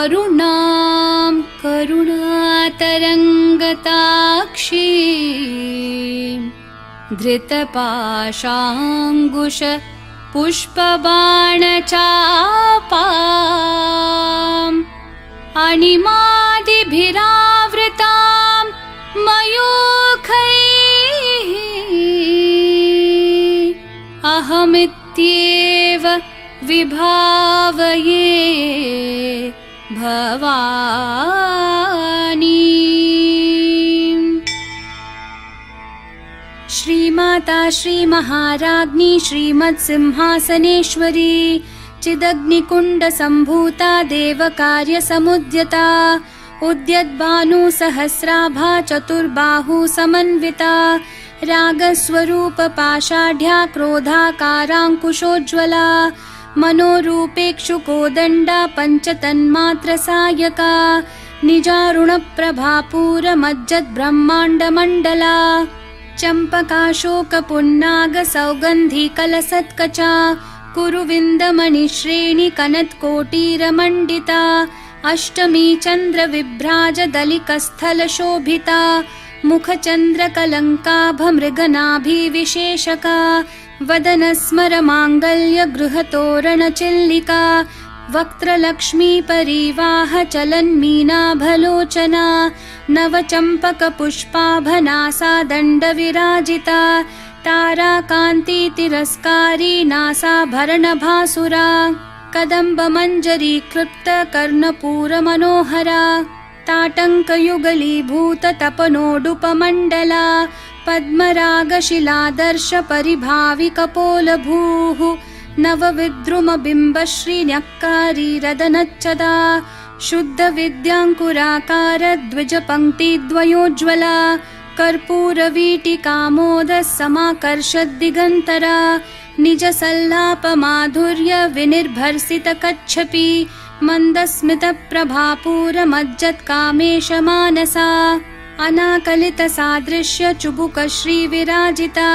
अरुणां करुणातरङ्गताक्षीं धृतपाशाङ्कुश पुष्पबाणचापाम् अणिमादिभिरावृतां मयूखैः अहमित्येव विभावये भवानी। श्रीमाता श्रीमहाराज्ञी श्रीमत्सिंहासनेश्वरी चिदग्निकुण्डसम्भूता देवकार्यसमुद्यता उद्यद्भानुसहस्राभा चतुर्बाहुसमन्विता रागस्वरूपपाषाढ्या क्रोधाकाराङ्कुशोज्ज्वला मनोरूपेक्षुकोदण्डा पञ्चतन्मात्रसायका निजारुणप्रभापूरमज्जद्ब्रह्माण्डमण्डला चम्पकाशोकपुन्नागसौगन्धिकलसत्कचा कुरुविन्दमणिश्रेणिकनत्कोटीरमण्डिता अष्टमी चन्द्रविभ्राजदलिकस्थलशोभिता मुखचन्द्रकलङ्काभमृगनाभिविशेषका वदनस्मरमाङ्गल्यगृहतोरणचिल्लिका वक्त्रलक्ष्मीपरीवाहचलन्मीनाभलोचना नवचम्पकपुष्पाभनासादण्डविराजिता ताराकान्तितिरस्कारी नासाभरणभासुरा कदम्बमञ्जरीकृप्तकर्णपूरमनोहरा ताटङ्कयुगलीभूततपनोडुपमण्डला पद्मरागशिलादर्शपरिभाविकपोलभूः नवविद्रुमबिम्बश्रीन्यक्कारीरदनच्चदा शुद्धविद्याङ्कुराकारद्विजपङ्क्तिद्वयोज्ज्वला कर्पूरवीटिकामोदसमाकर्षद्दिगन्तरा निजसल्लापमाधुर्यविनिर्भर्सितकच्छपि मन्दस्मितप्रभापूरमज्जत्कामेशमानसा अनाकलितसादृश्यचुबुकश्रीविराजिता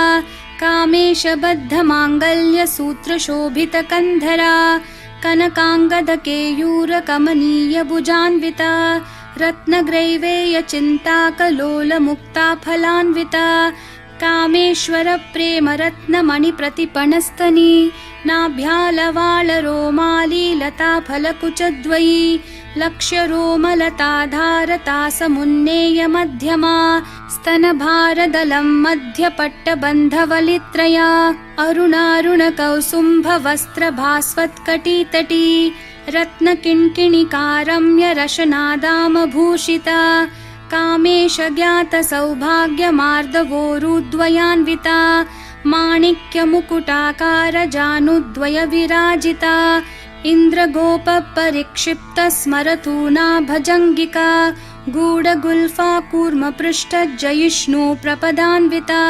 कामेशबद्धमाङ्गल्यसूत्रशोभितकन्धरा कनकाङ्गदकेयूरकमनीयभुजान्विता रत्नग्रैवेयचिन्ताकलोलमुक्ताफलान्विता कामेश्वरप्रेमरत्नमणिप्रतिपणस्तनी नाभ्यालवालरोमालीलताफलकुचद्वयी लक्ष्यरोमलताधारतासमुन्नेयमध्यमा स्तनभारदलं मध्यपट्टबन्धवलित्रया अरुणारुणकौसुम्भवस्त्रभास्वत्कटितटी रत्नकिङ्किणिकारम्यरशनादामभूषिता कामेशज्ञातसौभाग्यमार्दवोरुद्वयान्विता माणिक्यमुकुटाकारजानुद्वयविराजिता इन्द्रगोपपरिक्षिप्तस्मरतूना भजङ्गिका गूढगुल्फा कूर्मपृष्ठजयिष्णु प्रपदान्विता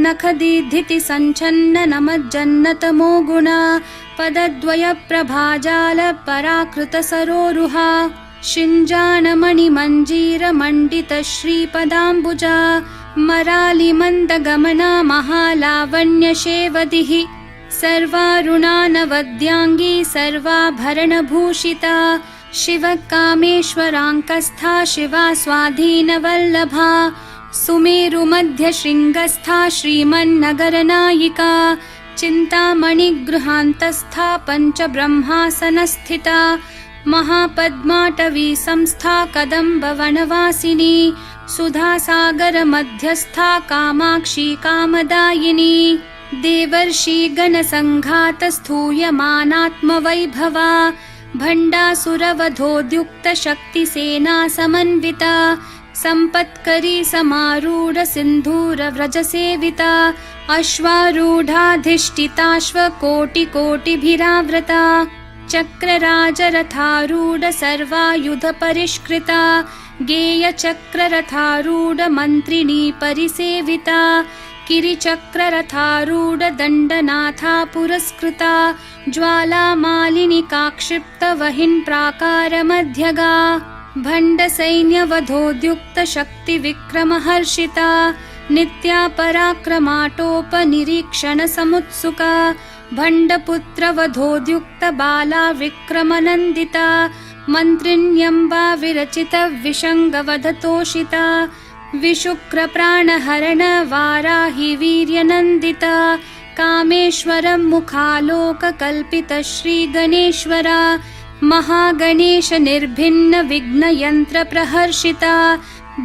नखदीधितिसञ्छन्ननमज्जन्नतमो गुणा पदद्वयप्रभाजालपराकृतसरोरुहा शिञ्जानमणिमञ्जीरमण्डितश्रीपदाम्बुजा मरालिमन्दगमना महालावण्यशेवदिः सर्वारुणानवद्याङ्गी सर्वाभरणभूषिता शिवकामेश्वराङ्कस्था शिवा स्वाधीनवल्लभा सुमेरुमध्यशृङ्गस्था श्रीमन्नगरनायिका चिन्तामणिगृहान्तस्था पञ्चब्रह्मासनस्थिता महापद्माटवी संस्था कदम्बवनवासिनी सुधासागरमध्यस्था कामाक्षी कामदायिनी देवर्षिगणसङ्घातस्थूयमानात्मवैभवा भण्डासुरवधोद्युक्तशक्तिसेना समन्विता सम्पत्करी समारूढसिन्धूरव्रजसेविता अश्वारूढाधिष्ठिताश्वकोटिकोटिभिरावृता चक्रराजरथारूढ सर्वायुधपरिष्कृता गेयचक्ररथारूढमन्त्रिणी परिसेविता किरिचक्ररथारूढ दण्डनाथा पुरस्कृता ज्वालामालिनिकाक्षिप्तवहिन्प्राकारमध्यगा भण्डसैन्यवधोद्युक्तशक्तिविक्रमहर्षिता नित्या पराक्रमाटोपनिरीक्षणसमुत्सुका भण्डपुत्रवधोद्युक्तबाला विक्रमनन्दिता मन्त्रिण्यम्बा विरचितविषङ्गवधतोषिता विशुक्रप्राणहरण वाराहि वीर्यनन्दिता कामेश्वरं मुखालोककल्पितश्रीगणेश्वरा महागणेश निर्भिन्न विघ्नयन्त्रप्रहर्षिता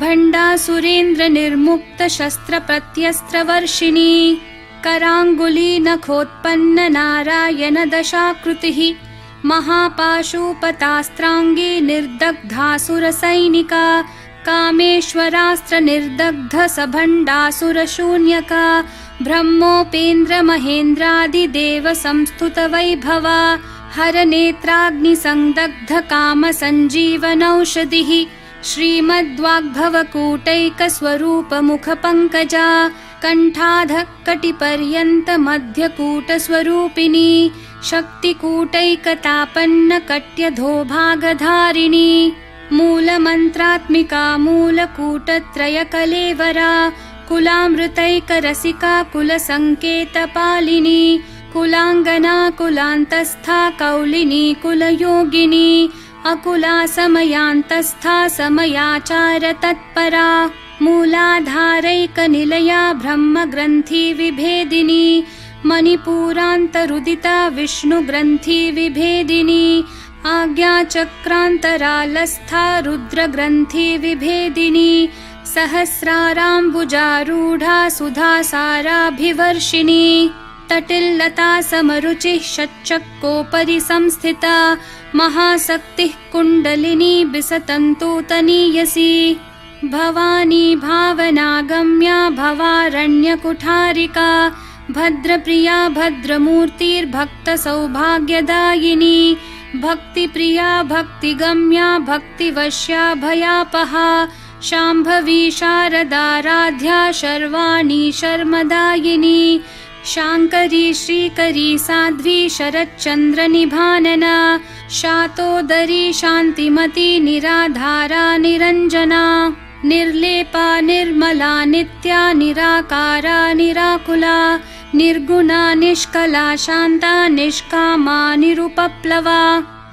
भण्डासुरेन्द्र निर्मुक्त शस्त्रप्रत्यस्त्रवर्षिणी कराङ्गुली नखोत्पन्न नारायण दशाकृतिः महापाशुपतास्त्राङ्गी निर्दग्धासुरसैनिका कामेश्वरास्त्र निर्दग्ध सभण्डासुरशून्यका ब्रह्मोपेन्द्र महेन्द्रादिदेव संस्तुत वैभवा हरनेत्राग्निसंदग्ध कामसञ्जीवनौषधिः श्रीमद्वाग्भवकूटैकस्वरूपमुखपङ्कजा कण्ठाधः मध्यकूटस्वरूपिणी शक्तिकूटैकतापन्न कट्यधोभागधारिणी मूलमन्त्रात्मिका मूलकूटत्रयकलेवरा कुलामृतैकरसिका कुलसङ्केतपालिनी कुलाङ्गना कुलान्तस्था कौलिनी कुलयोगिनी अकुला समयान्तस्था समयाचार तत्परा मूलाधारैकनिलया ब्रह्मग्रन्थि विभेदिनी मणिपूरान्तरुदिता विष्णुग्रन्थि विभेदिनी आज्ञाचक्रान्तरालस्था रुद्रग्रन्थि विभेदिनी सहस्राराम्बुजारूढा सुधासाराभिवर्षिणी तटिल्लता समरुचिः षट्चक्रोपरि संस्थिता महाशक्तिः कुण्डलिनी बिसतन्तुतनीयसी भवानी भावनागम्या भवारण्यकुठारिका भद्रप्रिया भद्रमूर्तिर्भक्तसौभाग्यदायिनी भक्तिप्रिया भक्तिगम्या भक्तिवश्या भयापहा शाम्भवी शारदाराध्या शर्वाणी शर्मदायिनी शाङ्करी श्रीकरी साध्वी शरच्चन्द्रनिभानना शातोदरी शान्तिमती निराधारा निरञ्जना निर्लेपा निर्मला नित्या निराकारा निराकुला निर्गुणा निष्कला शान्ता निष्कामा निरुपप्लवा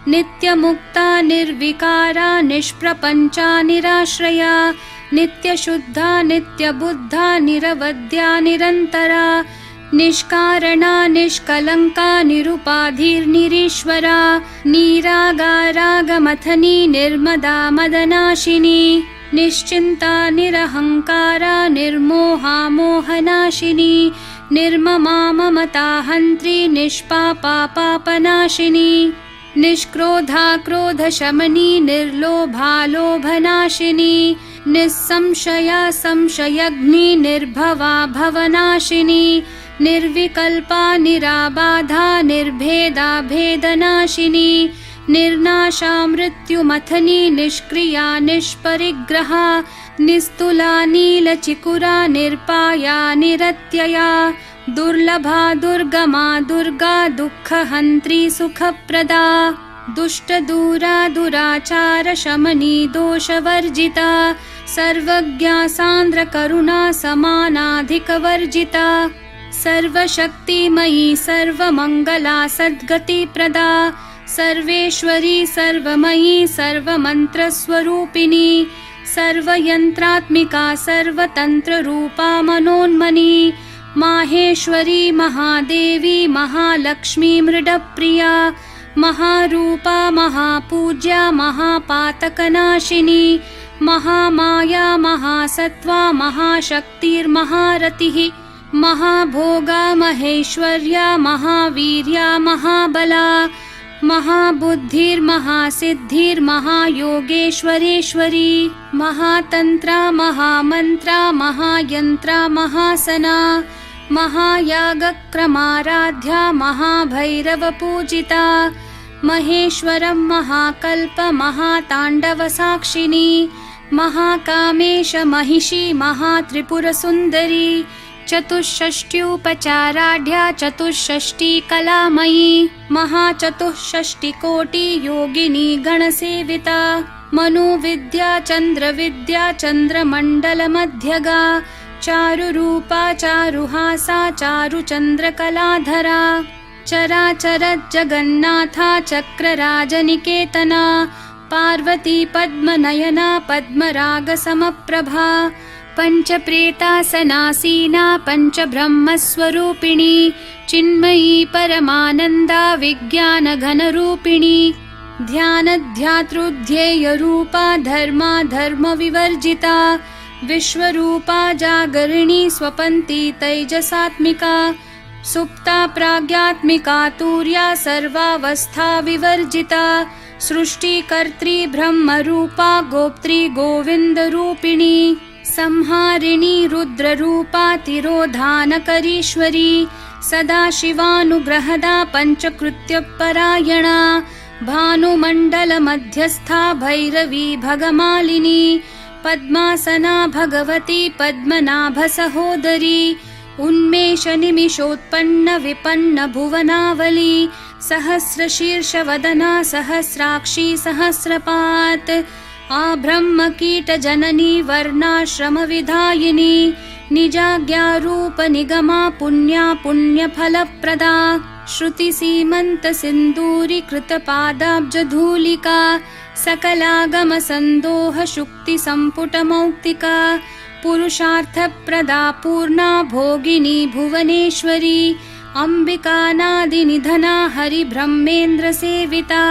नित्यमुक्ता निर्विकारा निष्प्रपञ्चा निराश्रया नित्यशुद्धा नित्यबुद्धा निरवद्या निरन्तरा निष्कारणा निष्कलङ्का निरुपाधिर्निरीश्वरा निरागारागमथनी निर्मदा मदनाशिनी निश्चिन्ता निरहङ्कारा निर्मोहा मोहनाशिनी निर्ममा ममता हन्त्री निष्पापा पापनाशिनी निष्क्रोधा क्रोधशमनी निर्लोभा लोभनाशिनी निस्संशया संशयग्नि निर्भवा भवनाशिनी निर्विकल्पा निराबाधा निर्भेदा भेदनाशिनी निर्नाशा मृत्युमथनी निष्क्रिया निष्परिग्रहा निस्तुला नीलचिकुरा निर्पाया निरत्यया दुर्लभा दुर्गमा दुर्गा दुःखहन्त्री सुखप्रदा दुष्टदूरा दुराचार शमनी दोषवर्जिता सर्वज्ञा सान्द्रकरुणा समानाधिकवर्जिता सर्वशक्तिमयी सर्वमङ्गला सद्गतिप्रदा सर्वेश्वरी सर्वमयी सर्वमन्त्रस्वरूपिणी सर्वयन्त्रात्मिका सर्वतन्त्ररूपा मनोन्मनी माहेश्वरी महादेवी महालक्ष्मी मृडप्रिया महारूपा महापूज्या महापातकनाशिनी महामाया महासत्त्वा महाशक्तिर्महारतिः महाभोगा महेश्वर्या महावीर्या महाबला महाबुद्धिर्महासिद्धिर्महायोगेश्वरेश्वरी महातन्त्रा महामन्त्रा महायन्त्रा महासना महायागक्रमाराध्या महाभैरवपूजिता महेश्वरं महाकल्प महाताण्डवसाक्षिणी महाकामेश महिषी महात्रिपुरसुन्दरी चतुष्षष्ट्युपचाराढ्या चतुष्षष्टिकलामयी महाचतुष्षष्टिकोटि योगिनी गणसेविता मनुविद्या चन्द्रविद्या चन्द्रमण्डलमध्यगा चारुरूपा चारुहासा चारुचन्द्रकलाधरा चराचरज्जगन्नाथा चक्रराजनिकेतना पार्वती पद्मनयना पद्मरागसमप्रभा पञ्चप्रेतासनासीना पञ्चब्रह्मस्वरूपिणी चिन्मयी परमानन्दा विज्ञानघनरूपिणी ध्यानध्यातृध्येयरूपा धर्मा धर्मविवर्जिता विश्वरूपा जागरिणी स्वपन्ती तैजसात्मिका सुप्ता प्राज्ञात्मिका तुर्या सर्वावस्था विवर्जिता सृष्टिकर्त्री ब्रह्मरूपा गोप्त्री गोविन्दरूपिणी संहारिणी रुद्ररूपा तिरोधानकरीश्वरी सदाशिवानुग्रहदा पञ्चकृत्यपरायणा भानुमण्डलमध्यस्था भैरवी भगमालिनी पद्मासना भगवती पद्मनाभसहोदरी उन्मेषनिमिषोत्पन्न विपन्न भुवनावली सहस्रशीर्षवदना सहस्राक्षी सहस्रपात् आब्रह्मकीटजननी वर्णाश्रमविधायिनी निजाज्ञारूपनिगमा पुण्या पुण्यफलप्रदा श्रुतिसीमन्तसिन्दूरीकृतपादाब्जधूलिका सकलागमसन्दोहशुक्तिसम्पुटमौक्तिका पुरुषार्थप्रदा पूर्णा भोगिनी भुवनेश्वरी अम्बिकानादिनिधना हरिब्रह्मेन्द्रसेविता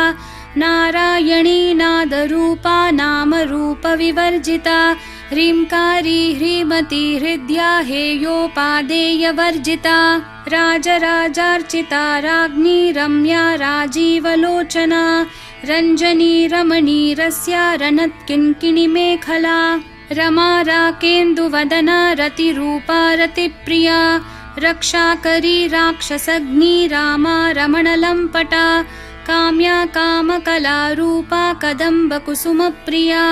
नारायणी नादरूपा नामरूपविवर्जिता ह्रींकारी ह्रीमती हृद्या हेयोपादेयवर्जिता राजराजार्चिता राज्ञी रम्या राजीवलोचना रञ्जनी रमणीरस्या रणत्किङ्किणीमेखला रमा राकेन्दुवदना रतिरूपा रतिप्रिया रक्षाकरी राक्षसग्नी रामा रमणलम्पटा काम्या कामकलारूपा कदम्बकुसुमप्रिया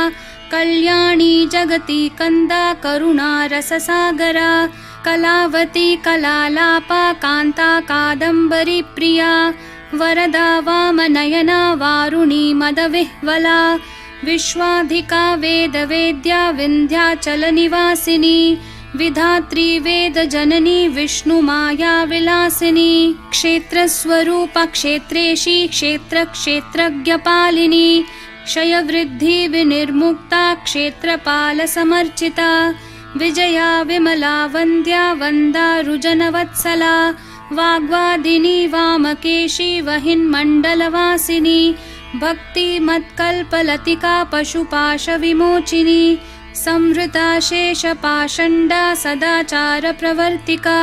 कल्याणी जगती कन्दा करुणा रससागरा कलावती कलालापा कान्ता कादम्बरी प्रिया वरदा वामनयना वारुणी मदविह्वला विश्वाधिका वेदवेद्या विन्ध्याचलनिवासिनी विधात्री वेदजननी विष्णुमाया विलासिनी क्षेत्रस्वरूपा क्षेत्रेशी क्षेत्रक्षेत्रज्ञपालिनी क्षयवृद्धि विनिर्मुक्ता क्षेत्रपालसमर्चिता विजया विमला वन्द्या वन्दारुजनवत्सला वाग्वादिनी वामकेशी वहिन्मण्डलवासिनी भक्तिमत्कल्पलतिका पशुपाशविमोचिनी संवृता शेषपाषण्डा सदाचारप्रवर्तिका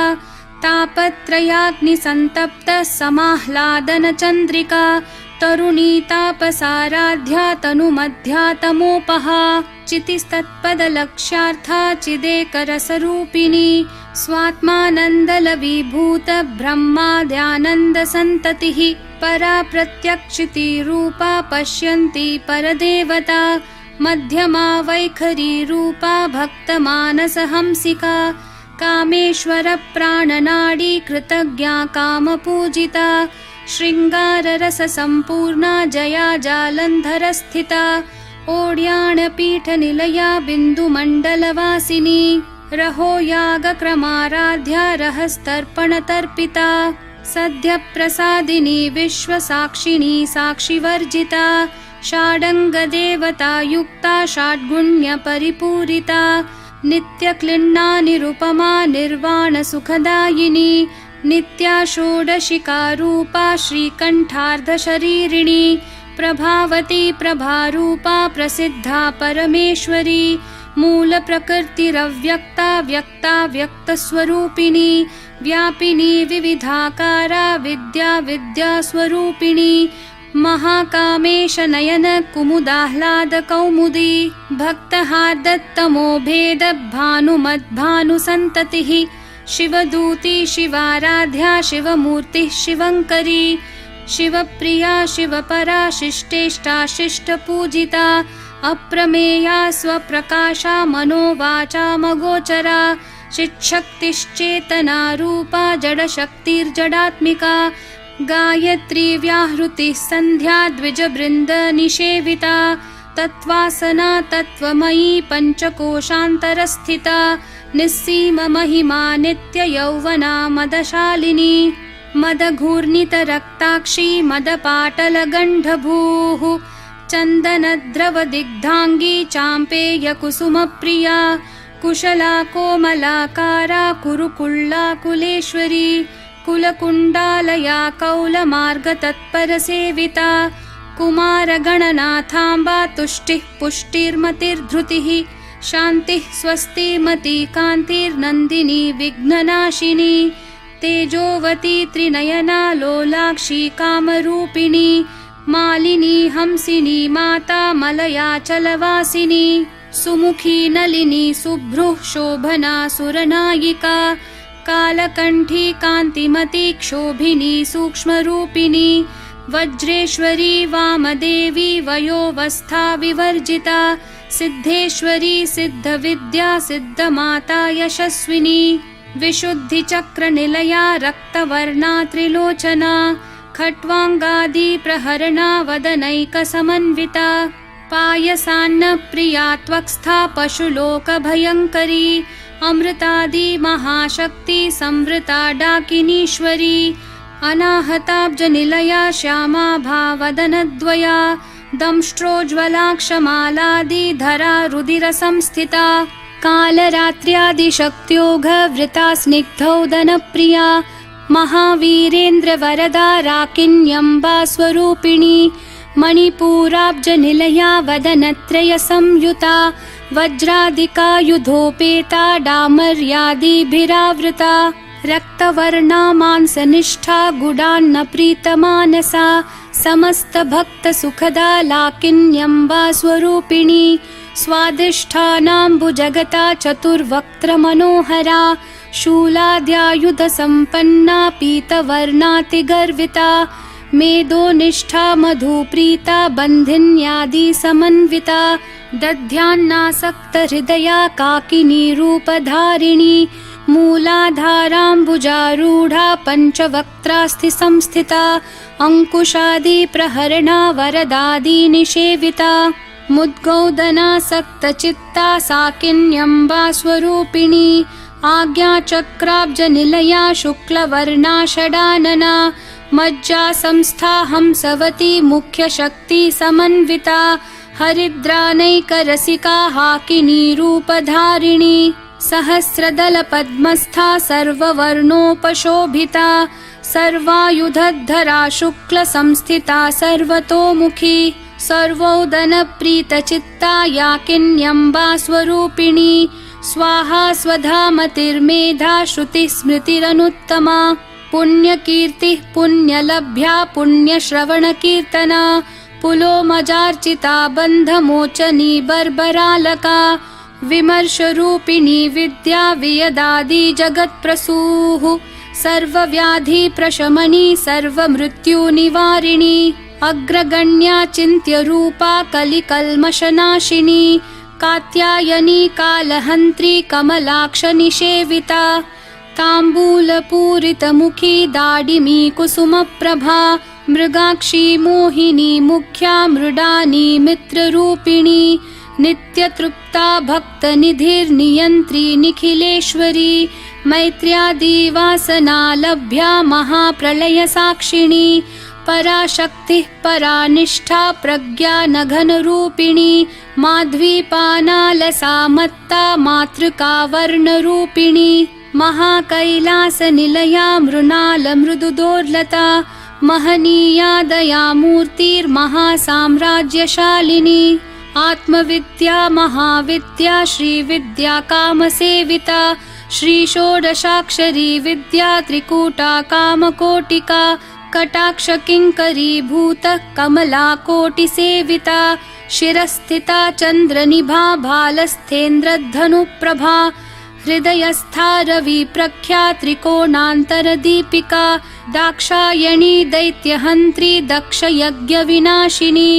तापत्रयाग्निसन्तप्तः समाह्लादनचन्द्रिका तरुणी तापसाराध्या तनुमध्या तमोपहा चितिस्तत्पदलक्ष्यार्था चिदेकरसरूपिणी स्वात्मानन्दलवीभूत ब्रह्माद्यानन्दसन्ततिः परा प्रत्यक्षितिरूपा पश्यन्ती परदेवता मध्यमा वैखरी रूपा भक्तमानसहंसिका कामेश्वरप्राणनाडी कृतज्ञा कामपूजिता शृङ्गाररससम्पूर्णा जया जालन्धरस्थिता ओड्याणपीठनिलया बिन्दुमण्डलवासिनी रहो यागक्रमाराध्या रहस्तर्पणतर्पिता सद्यप्रसादिनी विश्वसाक्षिणी साक्षिवर्जिता षाडङ्गदेवतायुक्ता षड्गुण्यपरिपूरिता नित्यक्लिन्ना निरुपमा निर्वाणसुखदायिनी नित्या षोडशिकारूपा श्रीकण्ठार्धशरीरिणी प्रभावती प्रभारूपा प्रसिद्धा परमेश्वरी मूलप्रकृतिरव्यक्ता व्यक्ता व्यक्तस्वरूपिणी व्यापिनी विविधाकारा विद्या विद्यास्वरूपिणी महाकामेशनयन कुमुदाह्लादकौमुदी भक्तहार्दत्तमो भेद भानुमद्भानुसन्ततिः शिवदूती शिवाराध्या शिवमूर्तिः शिवङ्करी शिवप्रिया शिवपरा शिष्टेष्टा शिष्टपूजिता अप्रमेया स्वप्रकाशा मनोवाचामगोचरा चिच्छक्तिश्चेतना रूपा जडशक्तिर्जडात्मिका गायत्री व्याहृतिः सन्ध्या द्विजबृन्दनिषेविता तत्त्वासना तत्त्वमयी पञ्चकोशान्तरस्थिता निस्सीममहिमा नित्ययौवना मदशालिनी मदघूर्णितरक्ताक्षी मदपाटलगण्डभूः चन्दनद्रवदिग्धाङ्गी चाम्पेयकुसुमप्रिया कुशला कोमलाकारा कुरुकुल्लाकुलेश्वरी कुलकुण्डालया कौलमार्गतत्परसेविता कुमारगणनाथाम्बा तुष्टिः पुष्टिर्मतिर्धृतिः शान्तिः स्वस्तिमती कान्तिर्नन्दिनी विघ्ननाशिनी तेजोवती त्रिनयना लोलाक्षी कामरूपिणी मालिनी हंसिनी माता मलयाचलवासिनी सुमुखी नलिनी सुभ्रुः शोभना सुरनायिका कालकण्ठी कान्तिमती क्षोभिनी सूक्ष्मरूपिणी वज्रेश्वरी वामदेवी वयोवस्था विवर्जिता सिद्धेश्वरी सिद्धविद्या सिद्धमाता यशस्विनी विशुद्धिचक्रनिलया रक्तवर्णा त्रिलोचना खट्वाङ्गादि प्रहरणा वदनैकसमन्विता पायसान्नप्रिया त्वक्स्था पशुलोकभयङ्करी अमृतादि महाशक्ति संवृता डाकिनीश्वरी अनाहताब्जनिलया श्यामा भावदनद्वया दंष्ट्रोज्ज्वलाक्षमालादिधरा रुधिरसंस्थिता कालरात्र्यादिशक्त्योघवृता स्निग्धौदनप्रिया महावीरेन्द्रवरदा राकिन्यम्बा स्वरूपिणी मणिपूराब्जनिलया वदनत्रयसंयुता वज्रादिकायुधोपेता डामर्यादिभिरावृता रक्तवर्णा मांसनिष्ठा गुडान्नप्रीतमानसा समस्तभक्तसुखदा लाकिन्यम्बा स्वरूपिणी स्वादिष्ठानाम्बुजगता चतुर्वक्त्रमनोहरा शूलाद्यायुधसम्पन्ना पीतवर्णातिगर्विता मेदोनिष्ठा मधुप्रीता बन्धिन्यादिसमन्विता दध्यान्नासक्तहृदया काकिनी रूपधारिणी मूलाधाराम्बुजारूढा पञ्चवक्त्रास्थिसंस्थिता अङ्कुशादिप्रहरणा वरदादिनिषेविता मुद्गौदनासक्तचित्ता साकिन्यम्बा स्वरूपिणी आज्ञाचक्राब्जनिलया शुक्लवर्णा षडानना मज्जा संस्था हंसवती मुख्यशक्तिसमन्विता हरिद्रानैकरसिका हाकिनी रूपधारिणी सहस्रदलपद्मस्था सर्ववर्णोपशोभिता सर्वायुधधरा शुक्लसंस्थिता सर्वतोमुखी सर्वोदनप्रीतचित्ता याकिन्यम्बा स्वरूपिणी स्वाहा स्वधामतिर्मेधा श्रुतिस्मृतिरनुत्तमा पुण्यकीर्तिः पुण्यलभ्या पुण्यश्रवणकीर्तना पुलोमजार्चिता बन्धमोचनी बर्बरालका विमर्शरूपिणी विद्या वियदादि जगत्प्रसूः सर्वव्याधिप्रशमनी सर्वमृत्युनिवारिणी अग्रगण्या चिन्त्यरूपा कलिकल्मषनाशिनी कात्यायनी कालहन्त्री कमलाक्षनिषेविता ताम्बूलपूरितमुखी दाडिमी कुसुमप्रभा मृगाक्षी मोहिनी मुख्या मृडानी मित्ररूपिणी नित्यतृप्ता भक्तनिधिर्नियन्त्री निखिलेश्वरी मैत्र्यादिवासना लभ्या महाप्रलयसाक्षिणी पराशक्तिः परानिष्ठा प्रज्ञानघनरूपिणी माध्वीपानालसा मत्ता मातृका वर्णरूपिणी महाकैलासनिलया मृणालमृदुदोर्लता महनीया दयामूर्तिर्महासाम्राज्यशालिनी आत्मविद्या महाविद्या श्रीविद्या कामसेविता श्रीषोडशाक्षरी विद्या त्रिकूटा कामकोटिका कटाक्षकिङ्करीभूतः कमलाकोटिसेविता शिरस्थिता चन्द्रनिभा भालस्थेन्द्रधनुप्रभा हृदयस्था रविप्रख्या त्रिकोणान्तरदीपिका दाक्षायणी दैत्यहन्त्री दक्षयज्ञविनाशिनी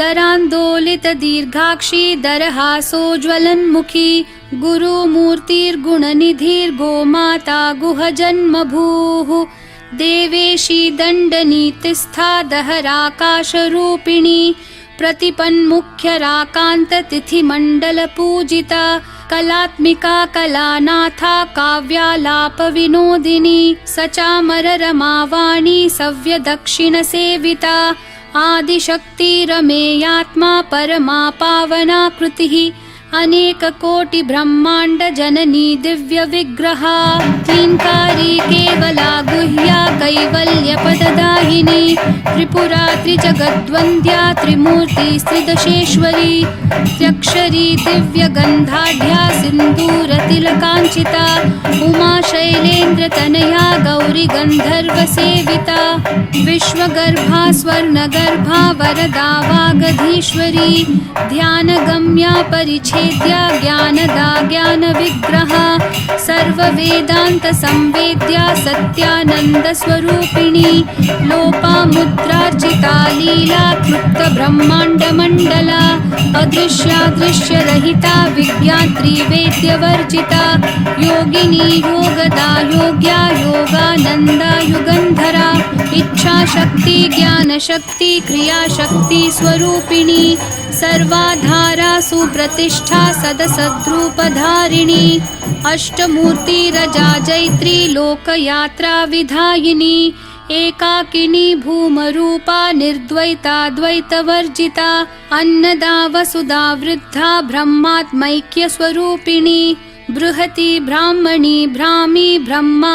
दरान्दोलितदीर्घाक्षी दरहासोज्ज्वलन्मुखी गुरुमूर्तिर्गुणनिधिर्गोमाता गुहजन्मभूः देवेशी दण्डनीतिस्था दहराकाशरूपिणी प्रतिपन्मुख्यराकान्ततिथिमण्डलपूजिता कलात्मिका कलानाथा काव्यालापविनोदिनी सचामररमावाणी सव्यदक्षिणसेविता आदिशक्तिरमेयात्मा परमा पावनाकृतिः अनेककोटिब्रह्माण्ड जननी दिव्यविग्रहा क्लीङ्कारी केवला गुह्या कैवल्यपददायिनी त्रिपुरा त्रिजगद्वन्द्या त्रिमूर्ति त्रिदशेश्वरी त्र्यक्षरी दिव्यगन्धाढ्या सिन्दूरतिलकाञ्चिता उमा शैलेन्द्रतनया गौरी गन्धर्वसेविता विश्वगर्भा स्वर्णगर्भा वरदा वागधीश्वरी ध्यानगम्या परिच्छेद्या ज्ञानदा ज्ञानविग्रहा सर्ववेदान्तसंवेद्या सत्यानन्दस्वरूपिणी लोपामुद्रार्चिता लीला क्लुप्तब्रह्माण्डमण्डला अदृश्या दृश्यरहिता विज्ञात्री वेद्यवर्जिता योगिनी योगदा योग्या योगानन्दा युगन्धरा इच्छाशक्ति ज्ञानशक्ति क्रियाशक्ति स्वरूपिणी सर्वाधारा सुप्रतिष्ठा सदसद्रूपधारिणी अष्टमूर्तिरजा जैत्री लोकयात्रा विधायिनी एकाकिनी भूमरूपा निर्द्वैता द्वैतवर्जिता अन्नदा वसुधा वृद्धा ब्रह्मात्मैक्यस्वरूपिणी बृहती ब्राह्मणी ब्राह्मी ब्रह्मा